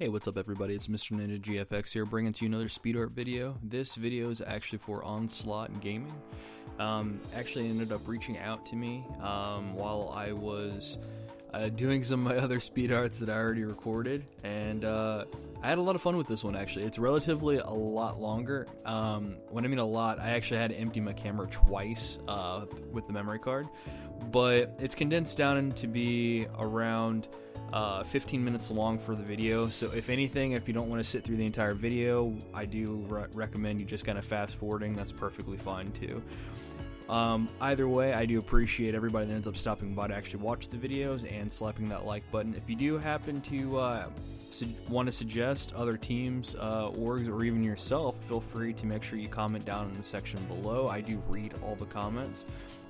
Hey, what's up everybody, it's Mr. Ninja GFX here, bringing to you another speed art video. This video is actually for Onslaught Gaming. Actually ended up reaching out to me while I was doing some of my other speed arts that I already recorded, and I had a lot of fun with this one actually. It's relatively a lot longer. When I mean a lot, I actually had to empty my camera twice with the memory card, but it's condensed down to be around 15 minutes long for the video. So if anything, if you don't want to sit through the entire video, I do recommend you just kind of fast forwarding. That's perfectly fine too. Either way, I do appreciate everybody that ends up stopping by to actually watch the videos and slapping that like button. If you do happen to want to suggest other teams, orgs, or even yourself, feel free to make sure you comment down in the section below. I do read all the comments.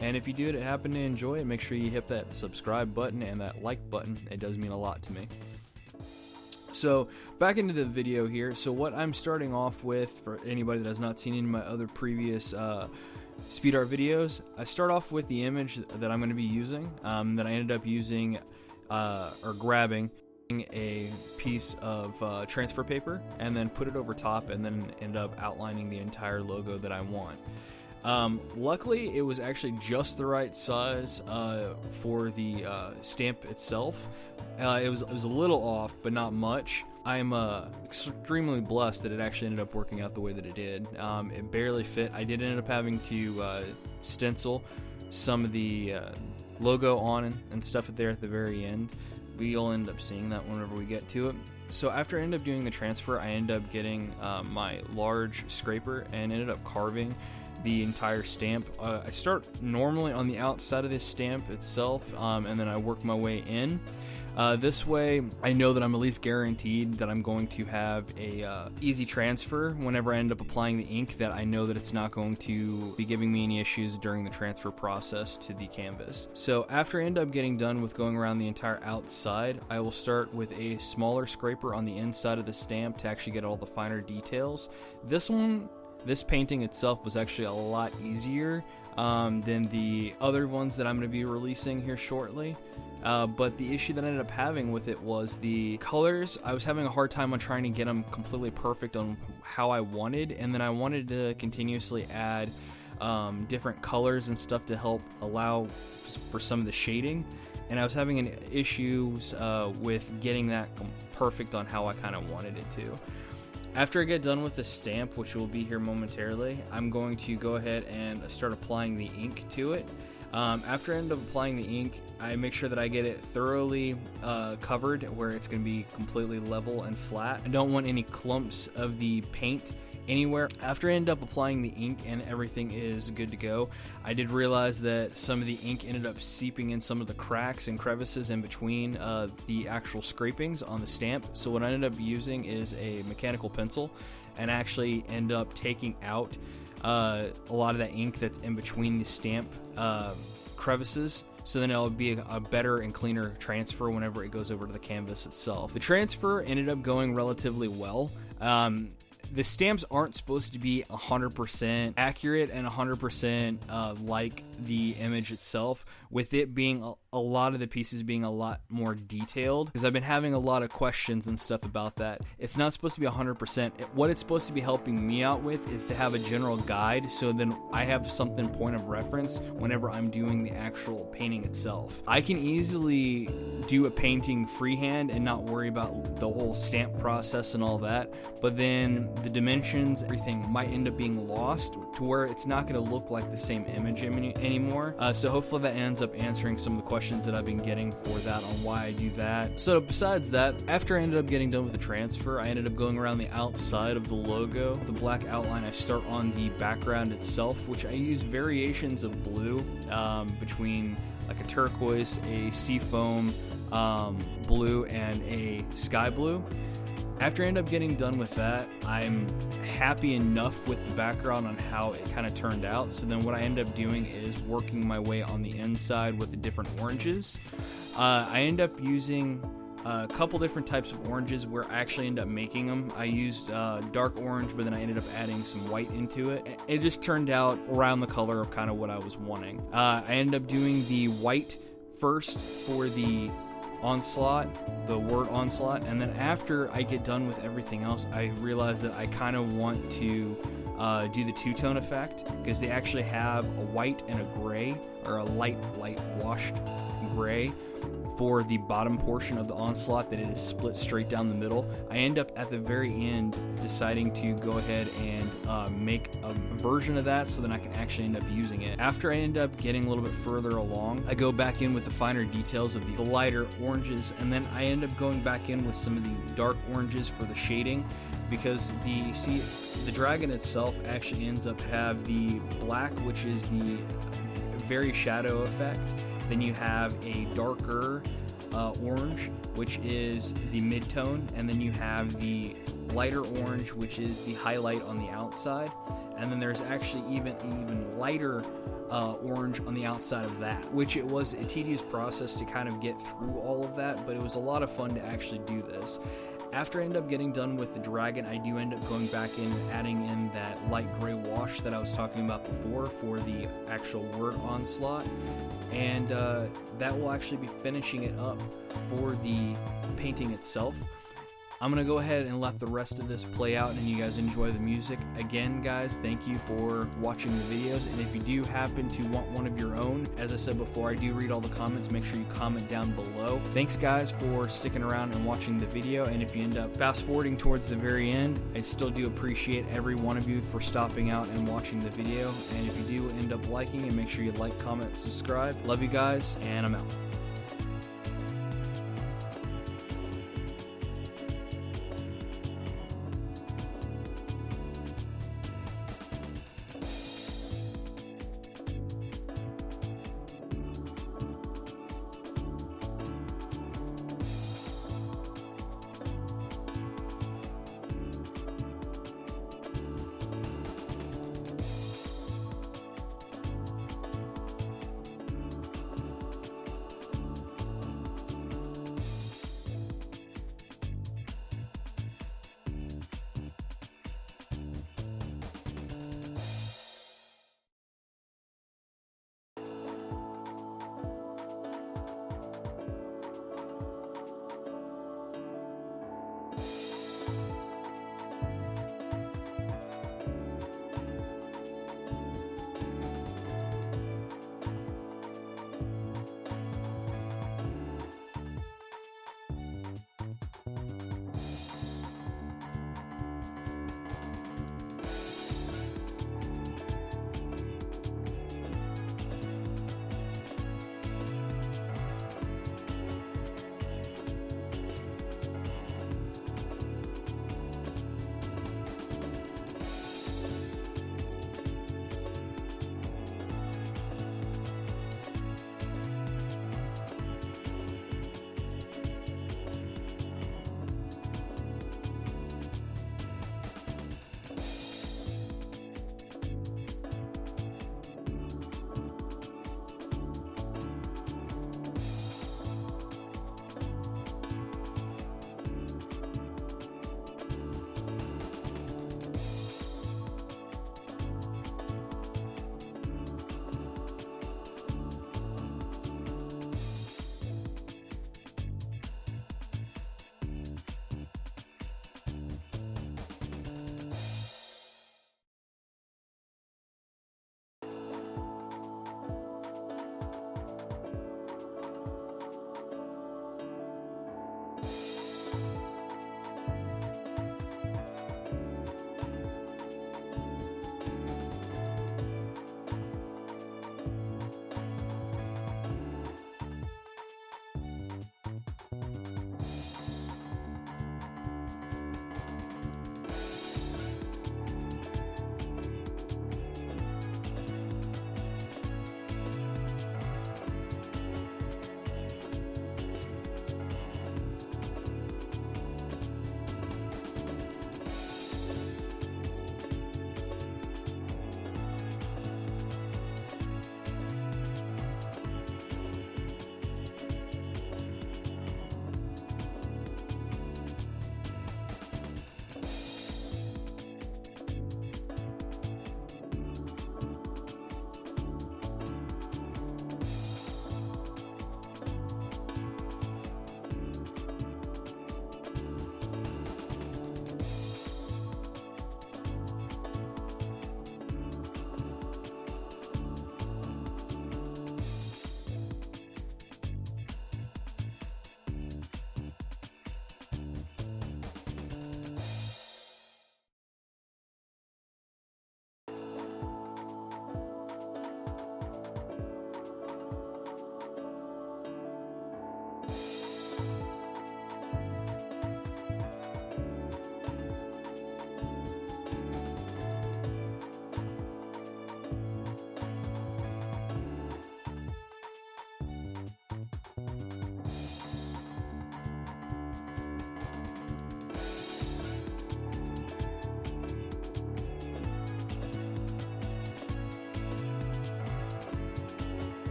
And if you do happen to enjoy it, make sure you hit that subscribe button and that like button. It does mean a lot to me. So back into the video here. So what I'm starting off with, for anybody that has not seen any of my other previous speed art videos, I start off with the image that I'm going to be using, that I ended up using or grabbing a piece of transfer paper and then put it over top and then end up outlining the entire logo that I want. Luckily, it was actually just the right size for the stamp itself. It was a little off, but not much. I'm extremely blessed that it actually ended up working out the way that it did. It barely fit. I did end up having to stencil some of the logo on and stuff there at the very end. We'll end up seeing that whenever we get to it. So after I ended up doing the transfer, I ended up getting my large scraper and ended up carving the entire stamp. I start normally on the outside of this stamp itself, and then I work my way in. This way, I know that I'm at least guaranteed that I'm going to have a easy transfer whenever I end up applying the ink, that I know that it's not going to be giving me any issues during the transfer process to the canvas. So after I end up getting done with going around the entire outside, I will start with a smaller scraper on the inside of the stamp to actually get all the finer details. This painting itself was actually a lot easier than the other ones that I'm going to be releasing here shortly. But the issue that I ended up having with it was the colors. I was having a hard time on trying to get them completely perfect on how I wanted, and then I wanted to continuously add different colors and stuff to help allow for some of the shading, and I was having issues with getting that perfect on how I kind of wanted it to. After I get done with the stamp, which will be here momentarily, I'm going to go ahead and start applying the ink to it. After I end up applying the ink, I make sure that I get it thoroughly covered where it's going to be completely level and flat. I don't want any clumps of the paint anywhere. After I end up applying the ink and everything is good to go, I did realize that some of the ink ended up seeping in some of the cracks and crevices in between the actual scrapings on the stamp. So what I ended up using is a mechanical pencil and actually end up taking out a lot of that ink that's in between the stamp crevices, so then it'll be a better and cleaner transfer whenever it goes over to the canvas itself. The transfer ended up going relatively well. The stamps aren't supposed to be 100% accurate and 100% like the image itself, with it being a lot of the pieces being a lot more detailed, because I've been having a lot of questions and stuff about that. It's not supposed to be 100%. What it's supposed to be helping me out with is to have a general guide, so then I have something point of reference whenever I'm doing the actual painting itself. I can easily do a painting freehand and not worry about the whole stamp process and all that, but then the dimensions, everything might end up being lost to where it's not going to look like the same image anymore. So hopefully that ends up answering some of the questions that I've been getting for that on why I do that. So besides that, after I ended up getting done with the transfer, I ended up going around the outside of the logo. The black outline, I start on the background itself, which I use variations of blue between like a turquoise, a seafoam blue, and a sky blue. After I end up getting done with that, I'm happy enough with the background on how it kind of turned out. So then what I end up doing is working my way on the inside with the different oranges. I end up using a couple different types of oranges where I actually end up making them. I used dark orange, but then I ended up adding some white into it. It just turned out around the color of kind of what I was wanting. I ended up doing the white first for the Onslaught, the word Onslaught, and then after I get done with everything else, I realize that I kind of want to do the two-tone effect, because they actually have a white and a gray, or a light washed gray for the bottom portion of the Onslaught, that it is split straight down the middle. I end up at the very end deciding to go ahead and make a version of that so that I can actually end up using it. After I end up getting a little bit further along, I go back in with the finer details of the lighter oranges, and then I end up going back in with some of the dark oranges for the shading, because the dragon itself actually ends up have the black, which is the very shadow effect. Then you have a darker orange, which is the mid-tone, and then you have the lighter orange, which is the highlight on the outside, and then there's actually even lighter orange on the outside of that, which it was a tedious process to kind of get through all of that, but it was a lot of fun to actually do this. After I end up getting done with the dragon, I do end up going back in and adding in that light gray wash that I was talking about before for the actual word Onslaught, and that will actually be finishing it up for the painting itself. I'm going to go ahead and let the rest of this play out and you guys enjoy the music. Again, guys, thank you for watching the videos, and if you do happen to want one of your own, as I said before, I do read all the comments. Make sure you comment down below. Thanks, guys, for sticking around and watching the video, and if you end up fast forwarding towards the very end, I still do appreciate every one of you for stopping out and watching the video, and if you do end up liking it, make sure you like, comment, subscribe. Love you guys, and I'm out.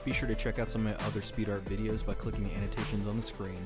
Be sure to check out some of my other speed art videos by clicking the annotations on the screen.